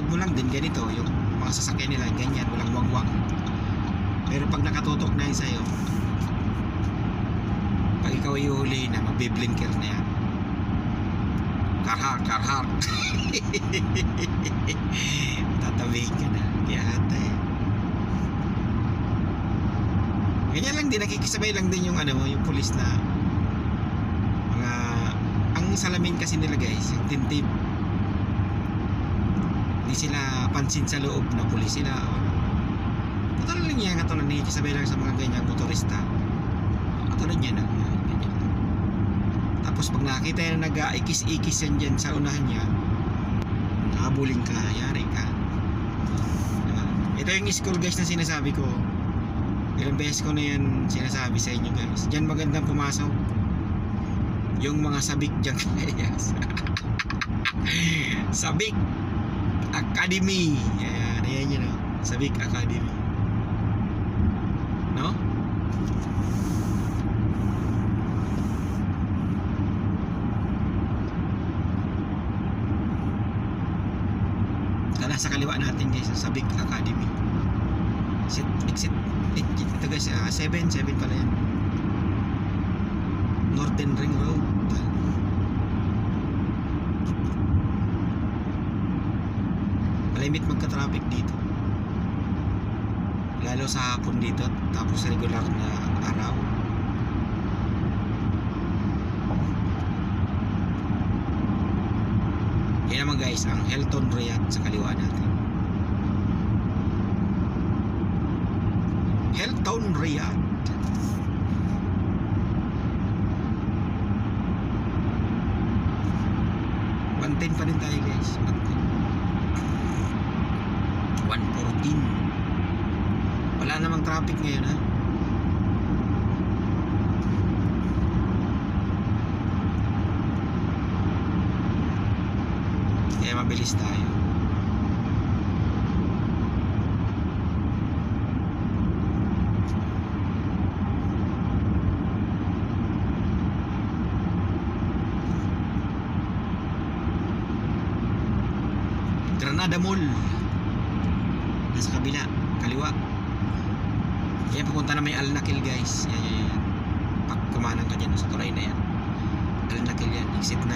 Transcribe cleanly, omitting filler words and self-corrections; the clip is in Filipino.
mo lang din ganito, yung mga sasakyan nila ganyan, walang wangwang. Pero pag nakatutok na yun sa'yo, pag ikaw ay uhulihin na, magbiblinker na yan. Karhar tatabihin ka na, kaya ate ganyan lang din, nakikisabay lang din yung yung pulis na mga, ang salamin kasi nila guys, yung tintib, hindi sila pansin sa loob na pulis sila. Katulad lang yan, katulad nakikisabay lang sa mga ganyang motorista, katulad yan ganyan. Tapos pag nakita yan na nag-ikis-ikis yan dyan sa unahan niya, habulin ka, yari ka. Ito yung school guys na sinasabi ko, ilang beses ko na yan sinasabi sa inyo guys, dyan magandang pumasok yung mga sabik dyan guys. Sabik Academy, ayan yun, Sabik Academy, no? Sa kaliwa natin guys, Sabik Academy. Exit ito guys, 7 pala yan. Northern Ring Road. Malimit magka-traffic dito, lalo sa hapon dito, tapos regular na araw. Yan naman guys, ang Hilton Riyadh sa kaliwa natin. Hilton Riyadh. $110 pa rin tayo guys. 114. Wala namang traffic ngayon ha. Kaya mabilis tayo. Granada Mall nasa kabila, kaliwa. Yan, pupunta na may Al Nakil guys. Yan. Pag kumanang ka dyan sa tulay na yan, Al Nakil yan, exit 9.